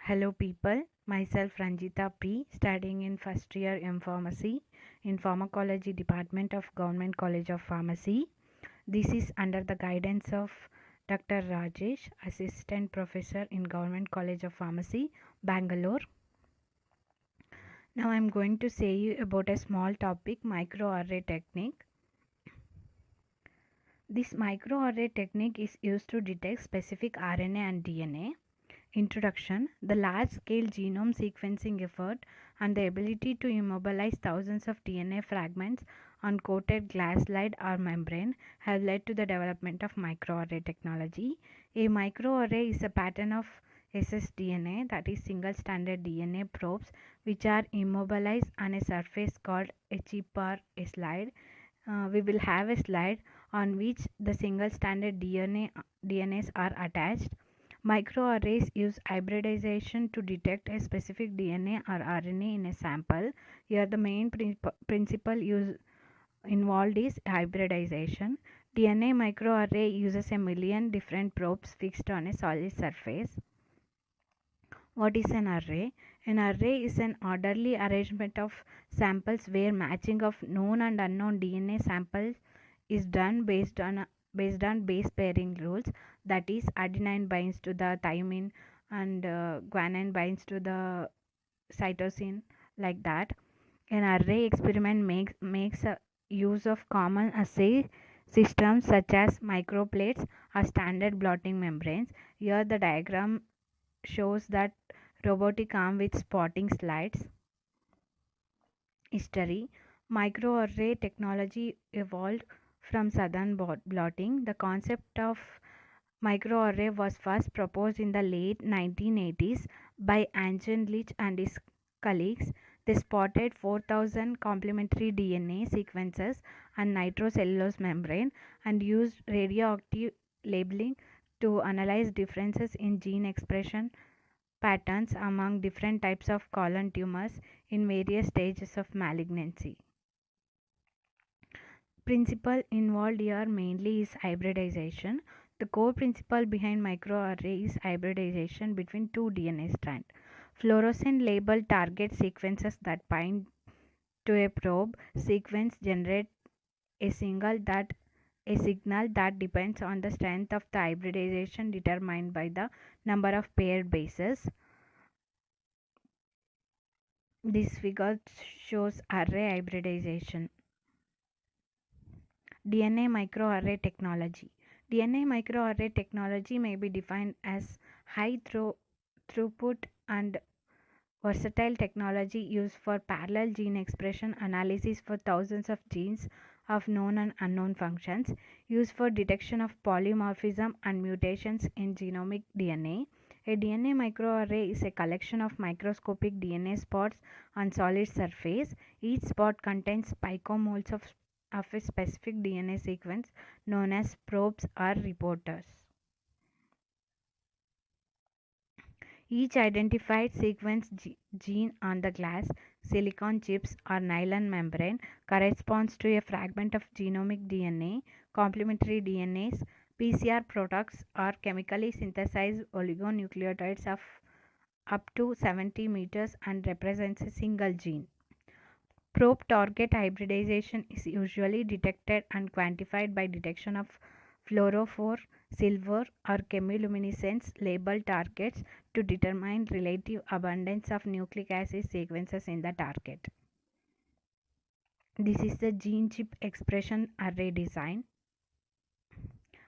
Hello people, myself Ranjita P, studying in first year in pharmacy in Pharmacology Department of Government College of Pharmacy. This is under the guidance of Dr. Rajesh, Assistant Professor in Government College of Pharmacy, Bangalore. Now I am going to say you about a small topic, microarray technique. This microarray technique is used to detect specific RNA and DNA. Introduction. The large-scale genome sequencing effort and the ability to immobilize thousands of DNA fragments on coated glass slide or membrane have led to the development of microarray technology. A microarray is a pattern of ssDNA, that is single-stranded DNA probes, which are immobilized on a surface called a chip or a slide. We will have a slide on which the single-stranded DNAs are attached. Microarrays use hybridization to detect a specific DNA or RNA in a sample. Here the main principle involved is hybridization. DNA microarray uses a million different probes fixed on a solid surface. What is an array? An array is an orderly arrangement of samples where matching of known and unknown DNA samples is done based on base pairing rules. That is, adenine binds to the thymine and guanine binds to the cytosine, like that. An array experiment makes use of common assay systems such as microplates or standard blotting membranes. Here the diagram shows that robotic arm with spotting slides. History. Microarray technology evolved from southern blotting. The concept of microarray was first proposed in the late 1980s by Angel Leach and his colleagues. They spotted 4,000 complementary DNA sequences on nitrocellulose membrane and used radioactive labeling to analyze differences in gene expression patterns among different types of colon tumors in various stages of malignancy. Principle involved here mainly is hybridization. The core principle behind microarray is hybridization between two DNA strands. Fluorescent labeled target sequences that bind to a probe sequence generate a signal that depends on the strength of the hybridization determined by the number of paired bases. This figure shows array hybridization. DNA microarray technology. DNA microarray technology may be defined as high throughput and versatile technology used for parallel gene expression analysis for thousands of genes of known and unknown functions, used for detection of polymorphism and mutations in genomic DNA. A DNA microarray is a collection of microscopic DNA spots on solid surface. Each spot contains picomoles of a specific DNA sequence known as probes or reporters. Each identified sequence gene on the glass, silicon chips or nylon membrane corresponds to a fragment of genomic DNA. Complementary DNAs, PCR products or chemically synthesized oligonucleotides of up to 70 meters and represents a single gene. Probe target hybridization is usually detected and quantified by detection of fluorophore, silver or chemiluminescence labeled targets to determine relative abundance of nucleic acid sequences in the target. This is the gene chip expression array design.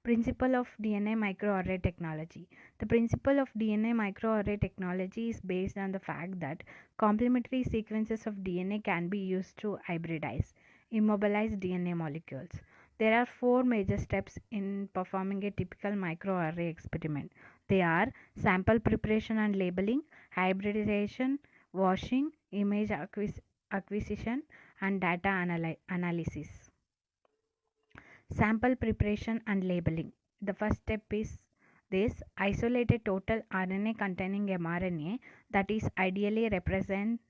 Principle of DNA microarray technology. The principle of DNA microarray technology is based on the fact that complementary sequences of DNA can be used to hybridize, immobilize DNA molecules. There are four major steps in performing a typical microarray experiment. They are sample preparation and labeling, hybridization, washing, image acquisition, and data analysis. Sample preparation and labeling. The first step is this: isolate a total RNA containing mRNA that is ideally represents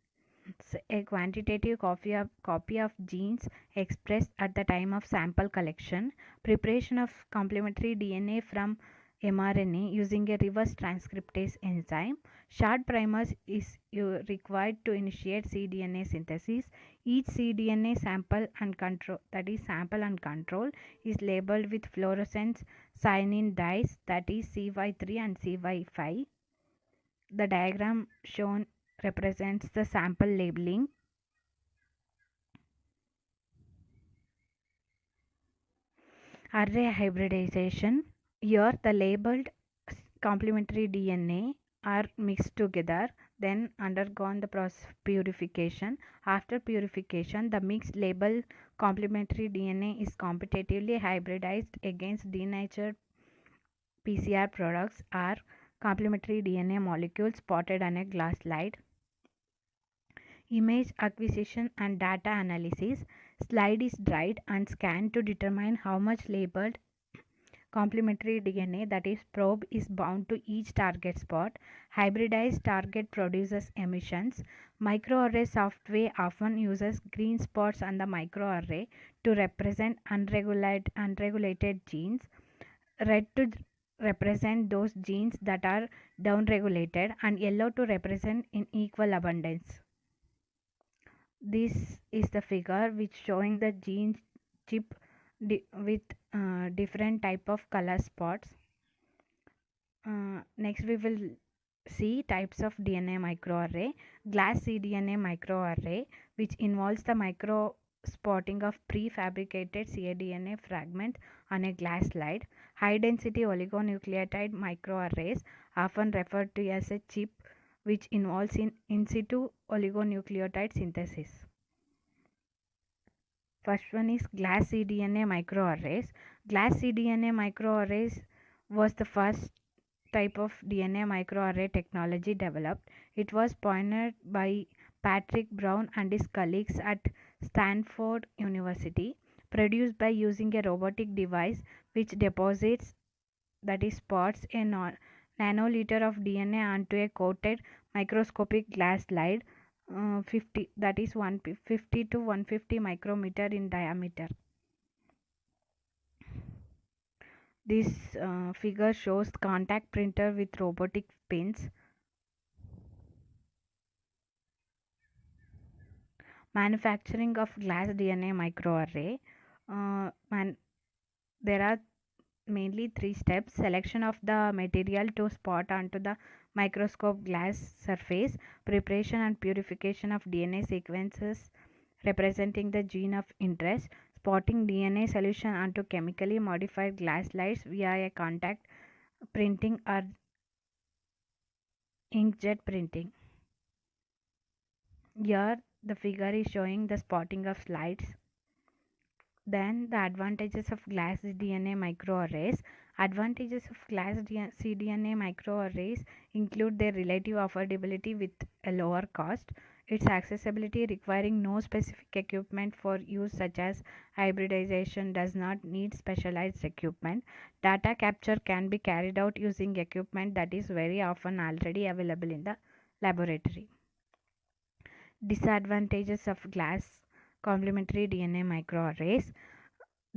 a quantitative copy of genes expressed at the time of sample collection. Preparation of complementary DNA from mRNA using a reverse transcriptase enzyme. Short primers is required to initiate cDNA synthesis. Each cDNA sample and control, that is sample and control, is labeled with fluorescence cyanine dyes, that is CY3 and CY5. The diagram shown represents the sample labeling. Array hybridization. Here the labeled complementary DNA are mixed together, then undergone the process of purification. After purification, the mixed label complementary DNA is competitively hybridized against denatured PCR products or complementary DNA molecules spotted on a glass slide. Image acquisition and data analysis. Slide is dried and scanned to determine how much labeled complementary DNA, that is probe, is bound to each target spot. Hybridized target produces emissions. Microarray software often uses green spots on the microarray to represent unregulated genes, red to represent those genes that are downregulated, and yellow to represent in equal abundance. This is the figure which showing the gene chip with different type of color spots. Next we will see types of DNA microarray. Glass cDNA microarray, which involves the micro spotting of prefabricated cDNA fragment on a glass slide. High density oligonucleotide microarrays, often referred to as a chip, which involves in situ oligonucleotide synthesis. First one is glass cDNA microarrays. Glass cDNA microarrays was the first type of DNA microarray technology developed. It was pioneered by Patrick Brown and his colleagues at Stanford University, produced by using a robotic device which deposits, that is spots, a nanoliter of DNA onto a coated microscopic glass slide, 50 to 150 micrometer in diameter. This figure shows contact printer with robotic pins. Manufacturing of glass DNA microarray. There are mainly 3 steps: selection of the material to spot onto the microscope glass surface, preparation and purification of DNA sequences representing the gene of interest, spotting DNA solution onto chemically modified glass slides via a contact printing or inkjet printing. Here the figure is showing the spotting of slides. Then the advantages of glass DNA microarrays. Advantages of glass cDNA microarrays include their relative affordability with a lower cost, its accessibility requiring no specific equipment for use such as hybridization does not need specialized equipment. Data capture can be carried out using equipment that is very often already available in the laboratory. Disadvantages of glass complementary DNA microarrays.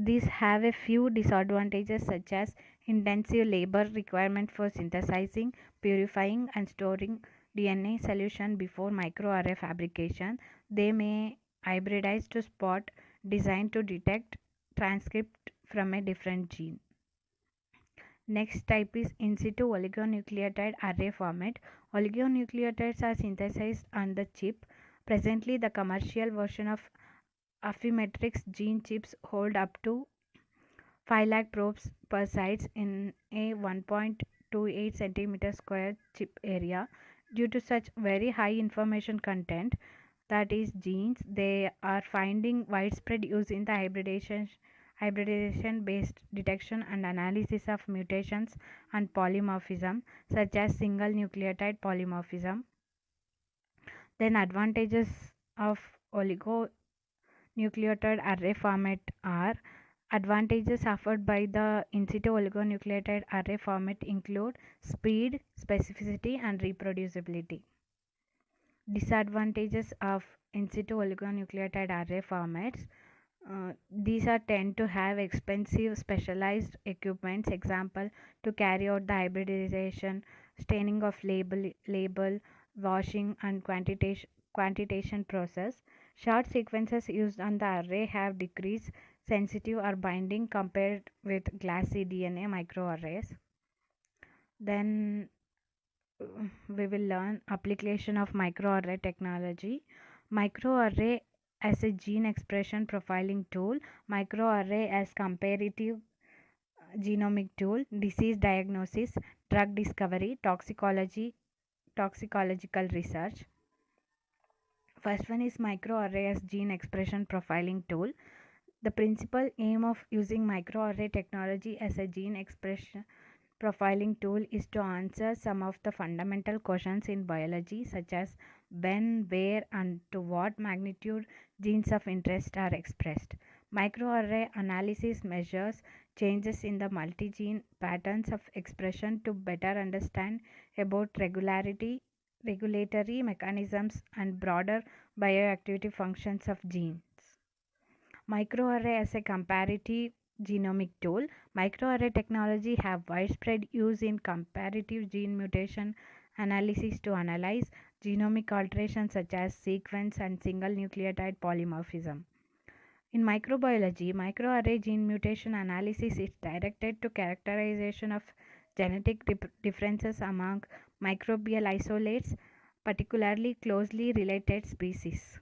These have a few disadvantages such as intensive labor requirement for synthesizing, purifying and storing DNA solution before microarray fabrication. They may hybridize to spot designed to detect transcript from a different gene. Next type is in situ oligonucleotide array format. Oligonucleotides are synthesized on the chip. Presently, the commercial version of Affymetrix gene chips hold up to 5 lakh probes per size in a 1.28 centimeter square chip area. Due to such very high information content, that is genes, they are finding widespread use in the hybridization based detection and analysis of mutations and polymorphism, such as single nucleotide polymorphism. Then advantages of oligonucleotide array format are: advantages offered by the in situ oligonucleotide array format include speed, specificity and reproducibility. Disadvantages of in situ oligonucleotide array formats: These are tend to have expensive specialized equipments, example to carry out the hybridization, staining of label, washing and quantitation process. Short sequences used on the array have decreased sensitive or binding compared with glassy DNA microarrays. Then we will learn application of microarray technology. Microarray as a gene expression profiling tool, microarray as comparative genomic tool, disease diagnosis, drug discovery, toxicological research. First one is microarray as gene expression profiling tool. The principal aim of using microarray technology as a gene expression profiling tool is to answer some of the fundamental questions in biology, such as when, where, and to what magnitude genes of interest are expressed. Microarray analysis measures changes in the multi-gene patterns of expression to better understand about regulatory mechanisms and broader bioactivity functions of genes. Microarray as a comparative genomic tool. Microarray technology have widespread use in comparative gene mutation analysis to analyze genomic alterations such as sequence and single nucleotide polymorphism. In microbiology, microarray gene mutation analysis is directed to characterization of genetic differences among microbial isolates, particularly closely related species.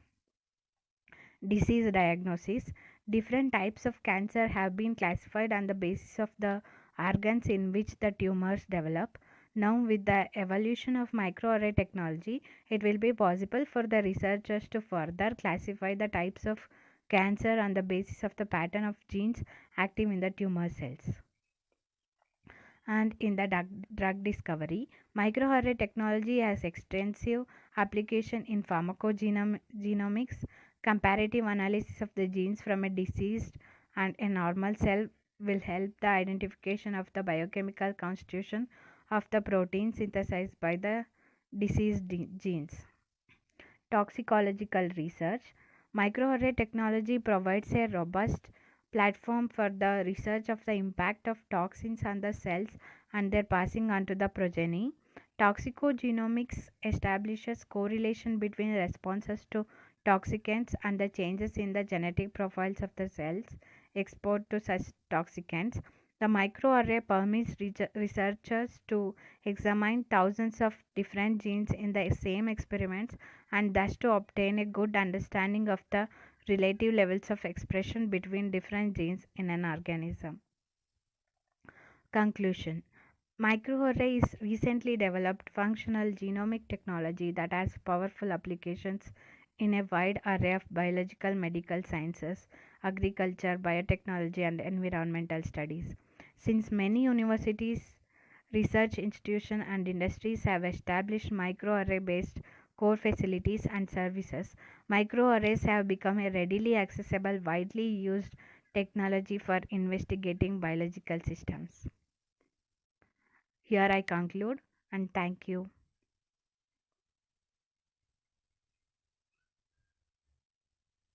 Disease diagnosis. Different types of cancer have been classified on the basis of the organs in which the tumors develop. Now, with the evolution of microarray technology, it will be possible for the researchers to further classify the types of cancer on the basis of the pattern of genes active in the tumor cells. And in the drug discovery, microarray technology has extensive application in pharmacogenomics. Comparative analysis of the genes from a diseased and a normal cell will help the identification of the biochemical constitution of the protein synthesized by the diseased genes. Toxicological research. Microarray technology provides a robust platform for the research of the impact of toxins on the cells and their passing on to the progeny. Toxicogenomics establishes correlation between responses to toxicants and the changes in the genetic profiles of the cells exposed to such toxicants. The microarray permits researchers to examine thousands of different genes in the same experiments and thus to obtain a good understanding of the relative levels of expression between different genes in an organism. Conclusion. Microarray is recently developed functional genomic technology that has powerful applications in a wide array of biological, medical sciences, agriculture, biotechnology, and environmental studies. Since many universities, research institutions, and industries have established microarray based core facilities and services, microarrays have become a readily accessible, widely used technology for investigating biological systems. Here I conclude and thank you.